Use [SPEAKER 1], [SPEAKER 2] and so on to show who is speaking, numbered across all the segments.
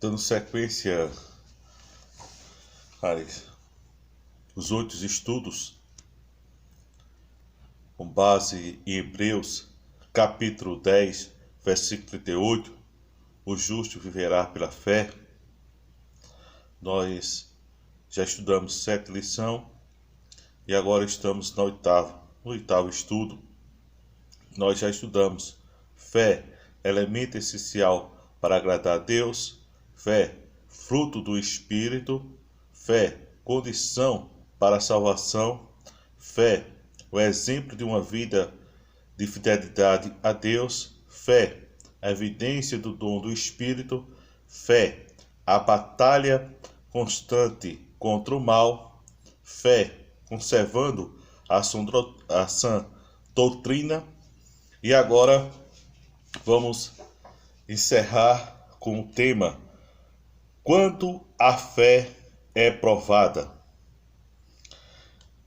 [SPEAKER 1] Dando sequência aos 8 estudos, com base em Hebreus, capítulo 10, versículo 38, o justo viverá pela fé. Nós já estudamos 7 lições e agora estamos no oitavo estudo. Nós já estudamos fé, elemento essencial para agradar a Deus, fé, fruto do Espírito, fé, condição para a salvação, fé, o exemplo de uma vida de fidelidade a Deus, fé, a evidência do dom do Espírito, fé, a batalha constante contra o mal, fé, conservando a sã doutrina. E agora vamos encerrar com o tema: quando a fé é provada.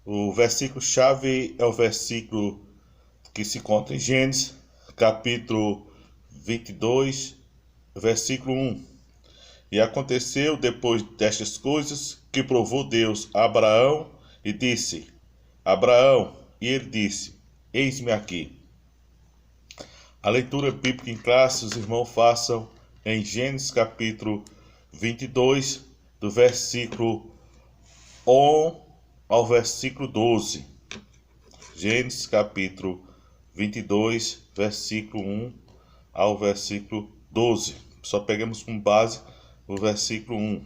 [SPEAKER 1] O versículo-chave é o versículo que se encontra em Gênesis, capítulo 22, versículo 1. E aconteceu depois destas coisas que provou Deus a Abraão e disse: Abraão, e ele disse: Eis-me aqui. A leitura bíblica em classe os irmãos façam em Gênesis capítulo 22, do versículo 1 ao versículo 12. Gênesis capítulo 22, versículo 1 ao versículo 12. Só pegamos como base o versículo 1,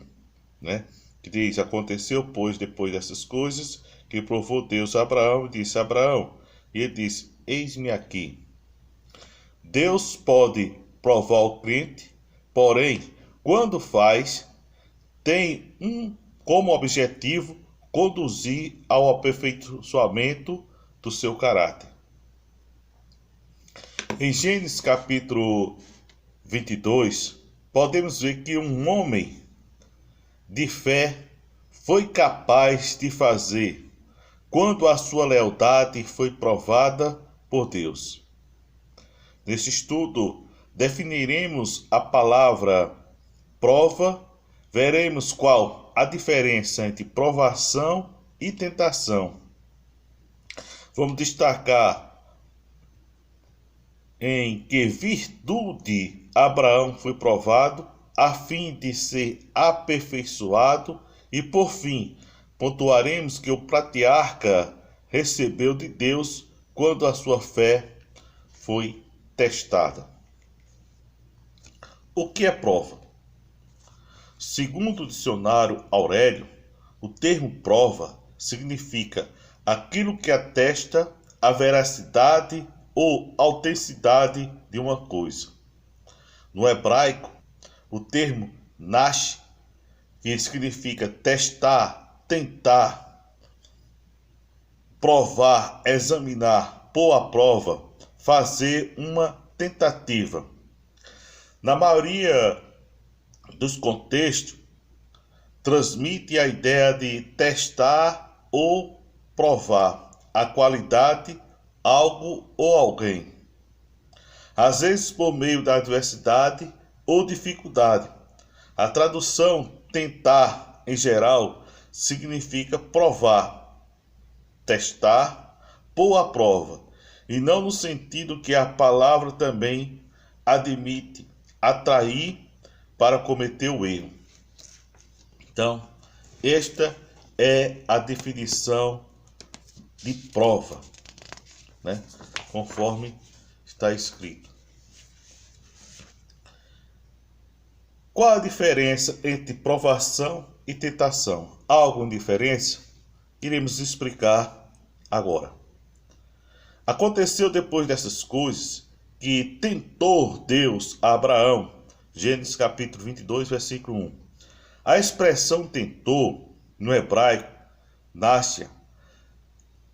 [SPEAKER 1] que diz: Aconteceu, pois, depois dessas coisas, que provou Deus a Abraão e disse: Abraão, e ele disse: Eis-me aqui. Deus pode provar o crente, porém, quando faz, tem como objetivo conduzir ao aperfeiçoamento do seu caráter. Em Gênesis capítulo 22, podemos ver que um homem de fé foi capaz de fazer quando a sua lealdade foi provada por Deus. Neste estudo, definiremos a palavra prova, veremos qual a diferença entre provação e tentação. Vamos destacar em que virtude Abraão foi provado, a fim de ser aperfeiçoado, e por fim, pontuaremos que o patriarca recebeu de Deus quando a sua fé foi testada. O que é prova? Segundo o dicionário Aurélio, o termo prova significa aquilo que atesta a veracidade ou autenticidade de uma coisa. No hebraico, o termo nash, que significa testar, tentar, provar, examinar, pôr à prova, fazer uma tentativa. Na maioria dos contextos, transmite a ideia de testar ou provar a qualidade, algo ou alguém. Às vezes por meio da adversidade ou dificuldade. A tradução tentar, em geral, significa provar, testar, pôr à prova, e não no sentido que a palavra também admite atrair para cometer o erro. Então, esta é a definição de prova, conforme está escrito. Qual a diferença entre provação e tentação? Há alguma diferença? Iremos explicar agora. Aconteceu depois dessas coisas que tentou Deus a Abraão. Gênesis capítulo 22, versículo 1. A expressão tentou, no hebraico, násia,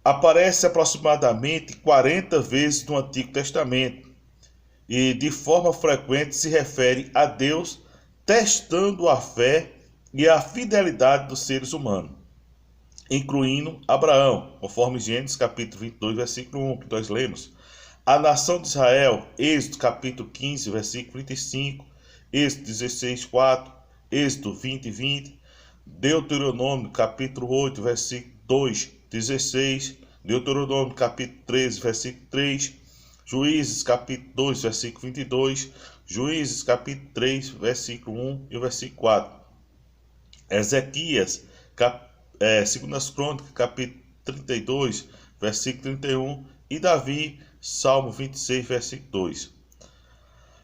[SPEAKER 1] aparece aproximadamente 40 vezes no Antigo Testamento e de forma frequente se refere a Deus testando a fé e a fidelidade dos seres humanos, incluindo Abraão, conforme Gênesis capítulo 22, versículo 1, que nós lemos. A nação de Israel, Êxodo capítulo 15, versículo 35, Êxodo 16, 4, Êxodo 20:20, Deuteronômio capítulo 8, versículo 2, 16, Deuteronômio capítulo 13, versículo 3, Juízes capítulo 2, versículo 22, Juízes capítulo 3, versículo 1 e o versículo 4, Ezequias, 2 Crônicas capítulo 32, versículo 31 e Davi, Salmo 26, versículo 2.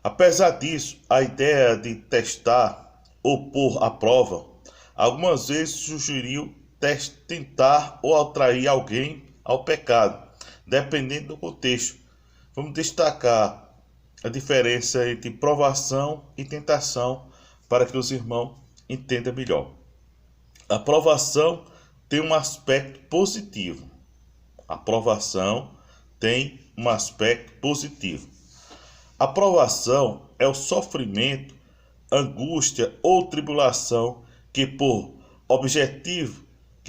[SPEAKER 1] Apesar disso, a ideia de testar ou pôr à prova, algumas vezes sugeriu tentar ou atrair alguém ao pecado, dependendo do contexto. Vamos destacar a diferença entre provação e tentação para que os irmãos entendam melhor. A provação tem um aspecto positivo. A provação tem um aspecto positivo. A provação é o sofrimento, angústia ou tribulação que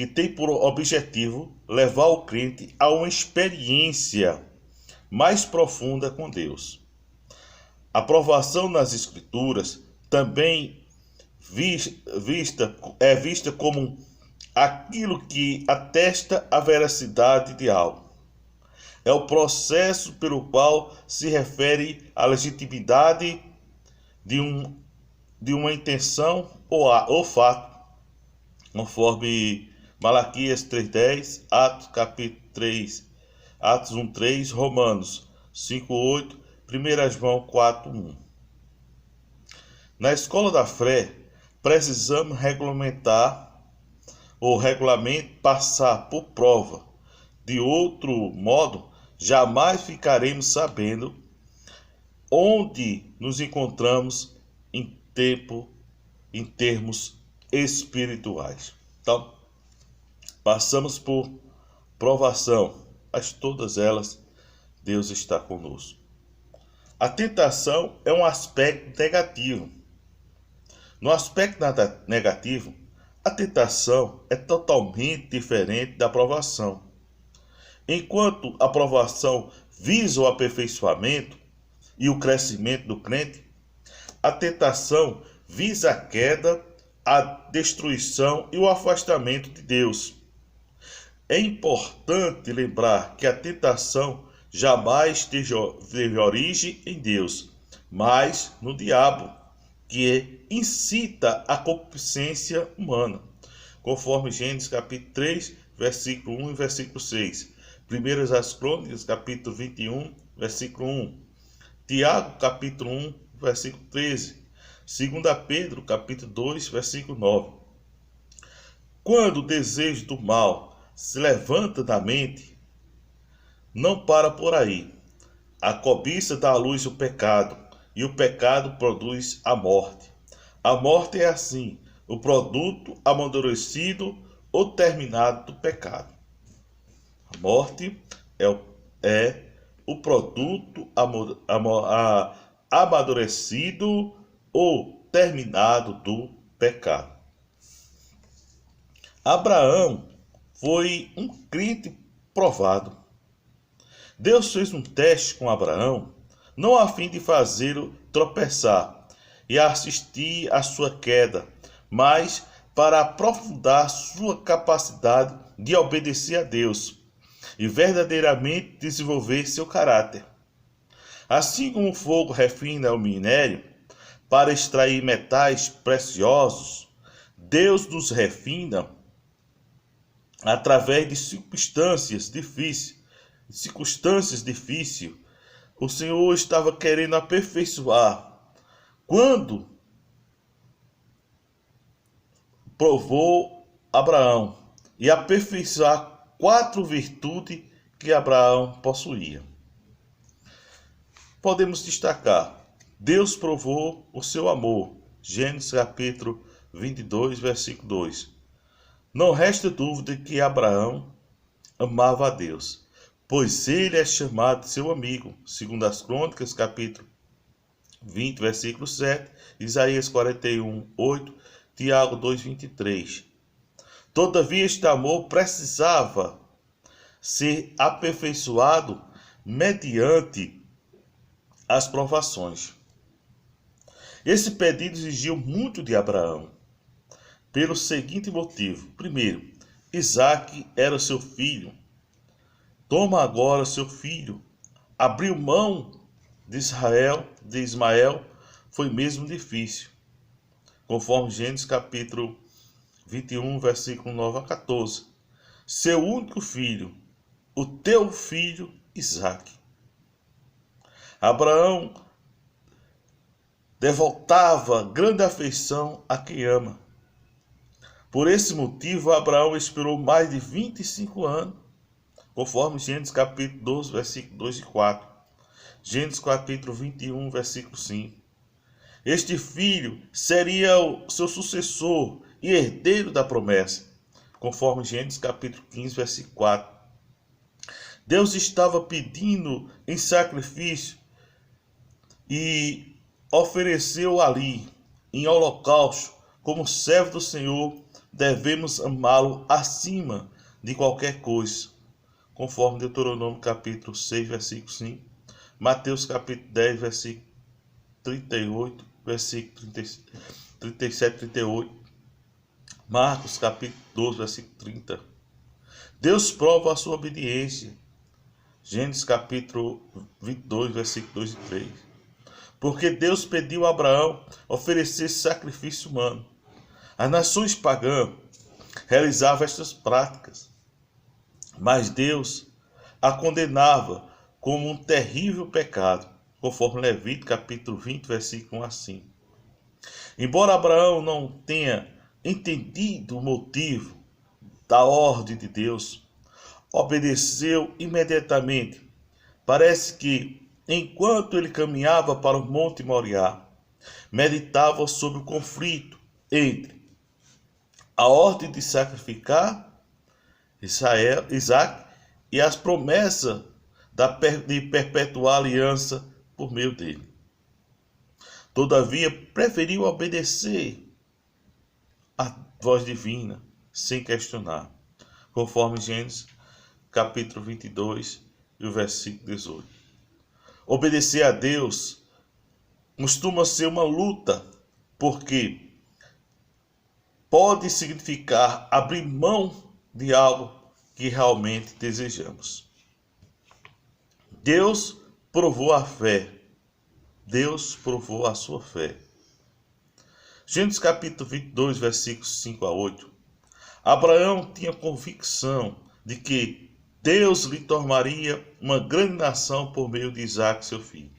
[SPEAKER 1] tem por objetivo levar o crente a uma experiência mais profunda com Deus. A provação nas Escrituras também é vista como aquilo que atesta a veracidade de algo. É o processo pelo qual se refere a legitimidade de uma intenção ou fato, conforme Malaquias 3:10, Atos capítulo 3, Atos 1:3, Romanos 5:8, 1 João 4:1. Na escola da fé, precisamos regulamento passar por prova. De outro modo, jamais ficaremos sabendo onde nos encontramos em termos espirituais. Então, passamos por provação, mas todas elas, Deus está conosco. A tentação é um aspecto negativo. No aspecto negativo, a tentação é totalmente diferente da provação. Enquanto a provação visa o aperfeiçoamento e o crescimento do crente, a tentação visa a queda, a destruição e o afastamento de Deus. É importante lembrar que a tentação jamais teve origem em Deus, mas no diabo, que incita a concupiscência humana, conforme Gênesis capítulo 3, versículo 1 e versículo 6. 1 Crônicas, capítulo 21, versículo 1. Tiago, capítulo 1, versículo 13. 2 Pedro, capítulo 2, versículo 9. Quando o desejo do mal se levanta da mente, não para por aí. A cobiça dá à luz o pecado, e o pecado produz a morte. A morte é assim, o produto amadurecido ou terminado do pecado. A morte é o produto amadurecido ou terminado do pecado. Abraão foi um crente provado. Deus fez um teste com Abraão, não a fim de fazê-lo tropeçar e assistir à sua queda, mas para aprofundar sua capacidade de obedecer a Deus e verdadeiramente desenvolver seu caráter. Assim como o fogo refina o minério para extrair metais preciosos, Deus nos refina através de circunstâncias difíceis. O Senhor estava querendo aperfeiçoar. Quando provou Abraão e aperfeiçoar 4 virtudes que Abraão possuía. Podemos destacar: Deus provou o seu amor. Gênesis capítulo 22, versículo 2. Não resta dúvida que Abraão amava a Deus, pois ele é chamado de seu amigo. 2 Crônicas, capítulo 20, versículo 7, Isaías 41, 8, Tiago 2, 23. Todavia, este amor precisava ser aperfeiçoado mediante as provações. Esse pedido exigiu muito de Abraão, pelo seguinte motivo. Primeiro, Isaque era seu filho. Toma agora seu filho. Abriu mão de Ismael, foi mesmo difícil. Conforme Gênesis capítulo 21, versículo 9 a 14. Seu único filho, o teu filho Isaque. Abraão devotava grande afeição a quem ama. Por esse motivo, Abraão esperou mais de 25 anos, conforme Gênesis capítulo 12, versículo 2 e 4. Gênesis capítulo 21, versículo 5. Este filho seria o seu sucessor e herdeiro da promessa, conforme Gênesis capítulo 15, versículo 4. Deus estava pedindo em sacrifício e ofereceu ali, em holocausto, como servo do Senhor, devemos amá-lo acima de qualquer coisa, conforme Deuteronômio capítulo 6, versículo 5, Mateus capítulo 10, versículo 38, versículo 37, 38, Marcos capítulo 12, versículo 30. Deus prova a sua obediência. Gênesis capítulo 22, versículo 2 e 3. Porque Deus pediu a Abraão oferecer sacrifício humano. As nações pagãs realizavam estas práticas, mas Deus a condenava como um terrível pecado, conforme Levítico capítulo 20, versículo 1 a 5. Embora Abraão não tenha entendido o motivo da ordem de Deus, obedeceu imediatamente. Parece que, enquanto ele caminhava para o Monte Moriá, meditava sobre o conflito entre a ordem de sacrificar Isaque e as promessas de perpetuar a aliança por meio dele. Todavia, preferiu obedecer à voz divina, sem questionar, conforme Gênesis capítulo 22 e o versículo 18. Obedecer a Deus costuma ser uma luta, porque pode significar abrir mão de algo que realmente desejamos. Deus provou a fé. Deus provou a sua fé. Gênesis capítulo 22, versículos 5 a 8. Abraão tinha convicção de que Deus lhe tornaria uma grande nação por meio de Isaque, seu filho,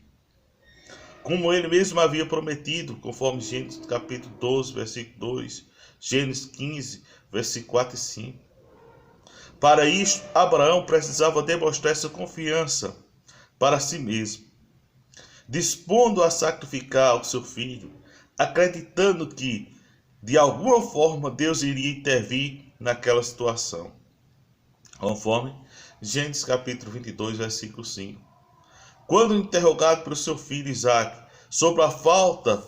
[SPEAKER 1] como ele mesmo havia prometido, conforme Gênesis capítulo 12, versículo 2, Gênesis 15, versículo 4 e 5. Para isso, Abraão precisava demonstrar essa confiança para si mesmo, dispondo a sacrificar o seu filho, acreditando que, de alguma forma, Deus iria intervir naquela situação, conforme Gênesis capítulo 22, versículo 5. Quando interrogado pelo seu filho Isaque sobre a falta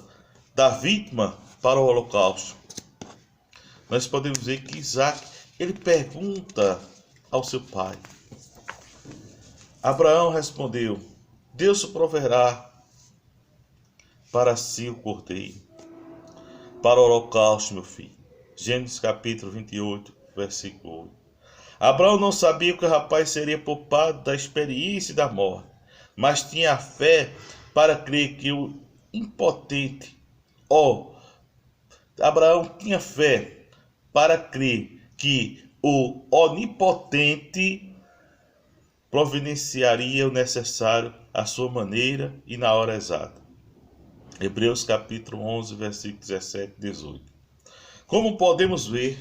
[SPEAKER 1] da vítima para o holocausto, nós podemos ver que Isaque, ele pergunta ao seu pai. Abraão respondeu: Deus proverá para si o cordeiro, para o holocausto, meu filho. Gênesis capítulo 28, versículo 8. Abraão não sabia que o rapaz seria poupado da experiência e da morte, mas tinha a fé para crer que o impotente, Abraão tinha fé para crer que o onipotente providenciaria o necessário à sua maneira e na hora exata. Hebreus capítulo 11, versículo 17 e 18. Como podemos ver,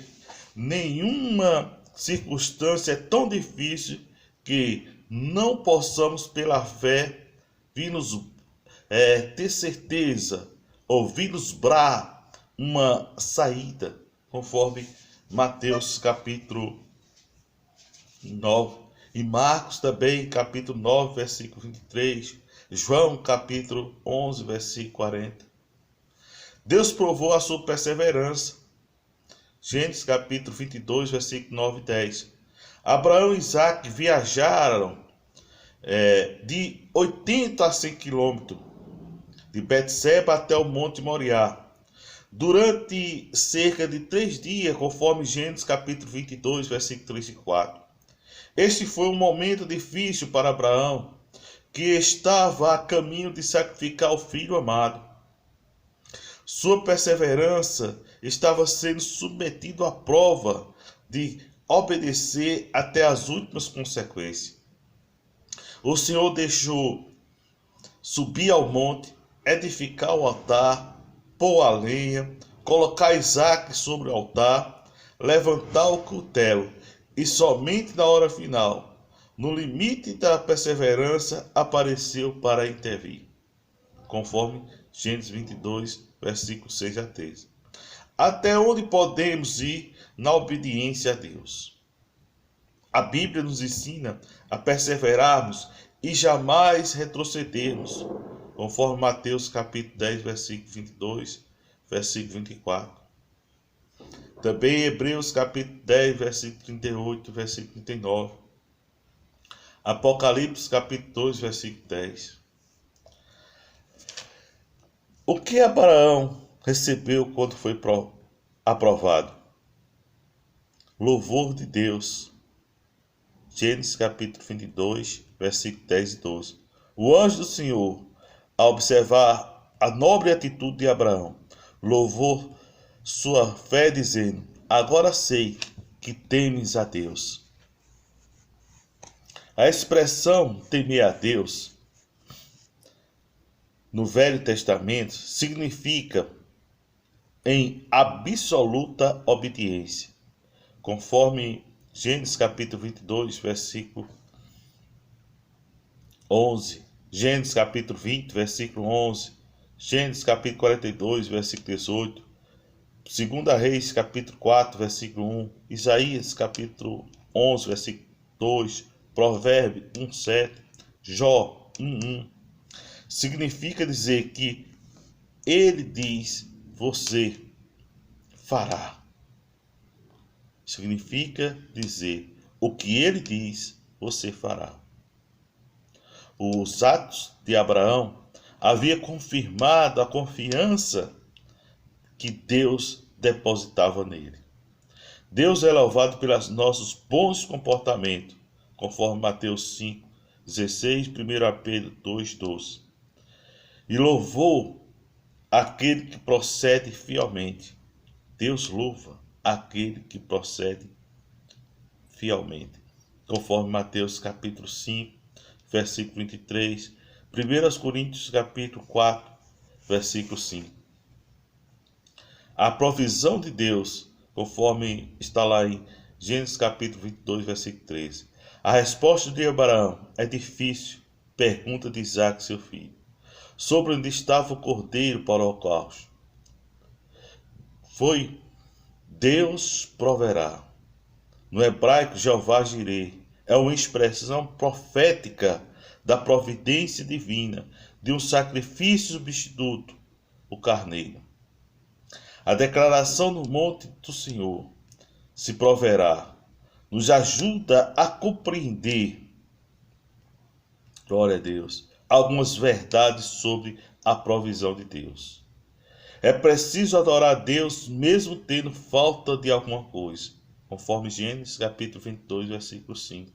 [SPEAKER 1] nenhuma circunstância é tão difícil que não possamos pela fé ter certeza ou vislumbrar uma saída, conforme Mateus capítulo 9 e Marcos também capítulo 9, versículo 23, João capítulo 11, versículo 40. Deus provou a sua perseverança. Gênesis capítulo 22, versículo 9 e 10. Abraão e Isaque viajaram de 80 a 100 quilômetros de Betseba até o Monte Moriá, durante cerca de 3 dias, conforme Gênesis capítulo 22, versículo 3 e 4. Este foi um momento difícil para Abraão, que estava a caminho de sacrificar o filho amado. Sua perseverança estava sendo submetida à prova de obedecer até as últimas consequências. O Senhor deixou subir ao monte, edificar o altar, pôr a lenha, colocar Isaque sobre o altar, levantar o cutelo, e somente na hora final, no limite da perseverança, apareceu para intervir, conforme Gênesis 22, versículos 6 a 13. Até onde podemos ir na obediência a Deus? A Bíblia nos ensina a perseverarmos e jamais retrocedermos, conforme Mateus capítulo 10, versículo 22, versículo 24. Também Hebreus capítulo 10, versículo 38, versículo 39. Apocalipse capítulo 2, versículo 10. O que Abraão recebeu quando foi aprovado? Louvor de Deus. Gênesis capítulo 22, versículo 10 e 12. O anjo do Senhor, ao observar a nobre atitude de Abraão, louvou sua fé, dizendo: agora sei que temes a Deus. A expressão temer a Deus no Velho Testamento significa em absoluta obediência, conforme Gênesis capítulo 22, versículo 11, Gênesis capítulo 20, versículo 11, Gênesis capítulo 42, versículo 18, 2 Reis capítulo 4, versículo 1, Isaías capítulo 11, versículo 2, Provérbios 1, 7, Jó 1, 1. Significa dizer que ele diz, você fará. Significa dizer, o que ele diz, você fará. Os atos de Abraão havia confirmado a confiança que Deus depositava nele. Deus é louvado pelos nossos bons comportamentos, conforme Mateus 5, 16, 1 Pedro 2, 12. E louvou aquele que procede fielmente. Deus louva aquele que procede fielmente, conforme Mateus capítulo 5, versículo 23, 1 Coríntios capítulo 4, versículo 5. A provisão de Deus, conforme está lá em Gênesis capítulo 22, versículo 13. A resposta de Abraão é difícil, pergunta de Isaque, seu filho, sobre onde estava o cordeiro para o holocausto. Foi: Deus proverá. No hebraico, Jeová Jireh é uma expressão profética da providência divina de um sacrifício substituto, o carneiro. A declaração no monte do Senhor, se proverá, nos ajuda a compreender, glória a Deus, algumas verdades sobre a provisão de Deus. É preciso adorar a Deus mesmo tendo falta de alguma coisa, conforme Gênesis capítulo 22, versículo 5.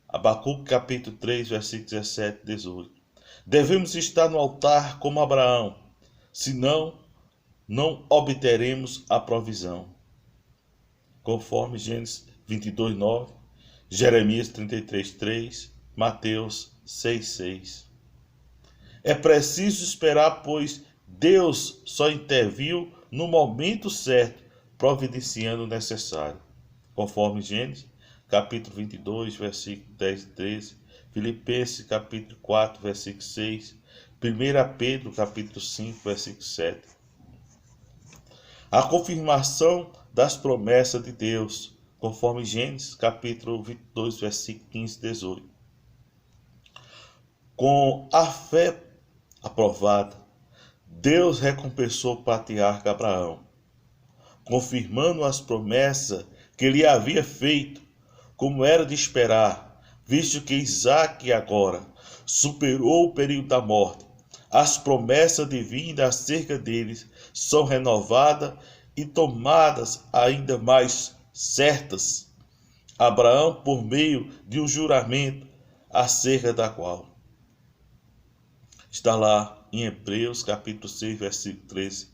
[SPEAKER 1] Abacuque capítulo 3, versículo 17 e 18. Devemos estar no altar como Abraão, senão não obteremos a provisão, conforme Gênesis 22, 9, Jeremias 33, 3, Mateus 6, 6. É preciso esperar, pois Deus só interviu no momento certo, providenciando o necessário, conforme Gênesis capítulo 22, versículo 10 e 13, Filipenses capítulo 4, versículo 6, 1 Pedro capítulo 5, versículo 7. A confirmação das promessas de Deus, conforme Gênesis capítulo 22, versículo 15 e 18. Com a fé aprovada, Deus recompensou o patriarca Abraão, confirmando as promessas que lhe havia feito, como era de esperar, visto que Isaque agora superou o período da morte, as promessas divinas acerca deles são renovadas e tomadas ainda mais certas. Abraão, por meio de um juramento acerca da qual está lá em Hebreus capítulo 6, versículo 13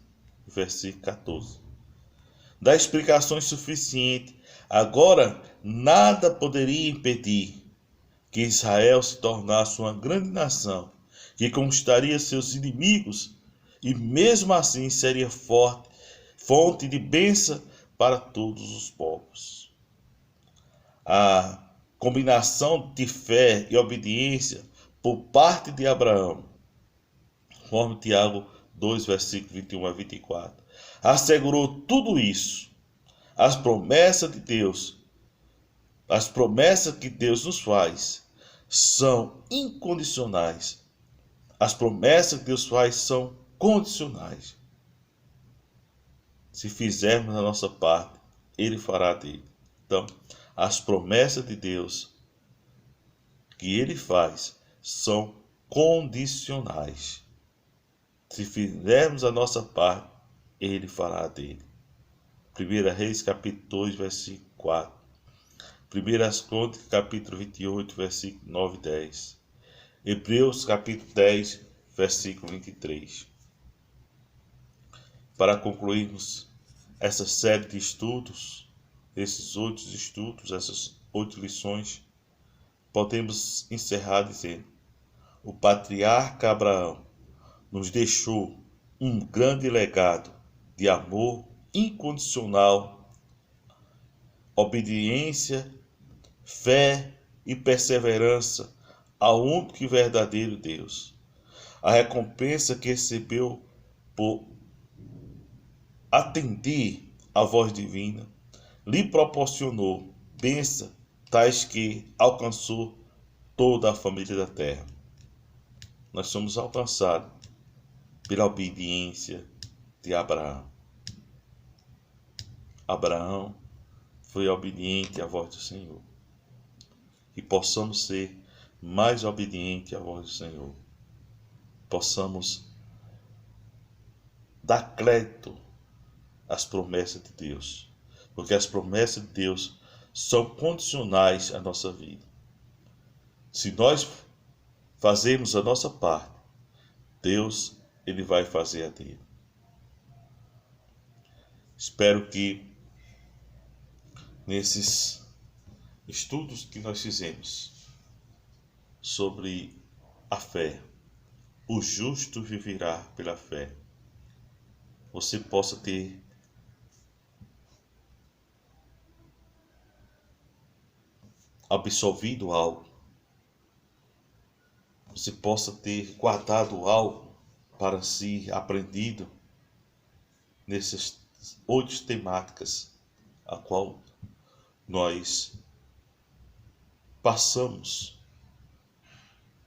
[SPEAKER 1] e versículo 14. Dá explicações suficientes. Agora, nada poderia impedir que Israel se tornasse uma grande nação, que conquistaria seus inimigos e mesmo assim seria forte, fonte de bênção para todos os povos. A combinação de fé e obediência por parte de Abraão, conforme Tiago 2, versículos 21 a 24, assegurou tudo isso. As promessas de Deus, as promessas que Deus nos faz, são incondicionais. As promessas que Deus faz são condicionais. Se fizermos a nossa parte, Ele fará dele. Então, as promessas de Deus que Ele faz são condicionais. Se fizermos a nossa parte, Ele fará dele. 1 Reis capítulo 2, versículo 4. 1 Crônicas capítulo 28, versículo 9 e 10. Hebreus capítulo 10, versículo 23. Para concluirmos essa série de estudos, esses 8 estudos, essas 8 lições, podemos encerrar dizendo: o patriarca Abraão nos deixou um grande legado de amor incondicional, obediência, fé e perseverança ao único e verdadeiro Deus. A recompensa que recebeu por atender à voz divina lhe proporcionou bênçãos tais que alcançou toda a família da terra. Nós somos alcançados pela obediência de Abraão. Abraão foi obediente à voz do Senhor. Que possamos ser mais obedientes à voz do Senhor. Possamos dar crédito às promessas de Deus. Porque as promessas de Deus são condicionais à nossa vida. Se nós fazermos a nossa parte, Deus, Ele vai fazer a dele. Espero que nesses estudos que nós fizemos sobre a fé, o justo viverá pela fé, você possa ter absorvido algo, você possa ter guardado algo para si aprendido nessas 8 temáticas a qual nós passamos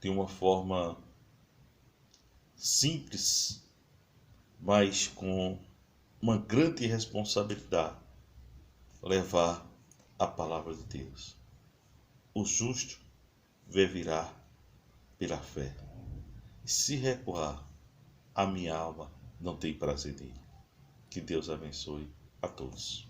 [SPEAKER 1] de uma forma simples, mas com uma grande responsabilidade, levar a palavra de Deus. O justo viverá pela fé. E se recuar, a minha alma não tem prazer nele. Que Deus abençoe a todos.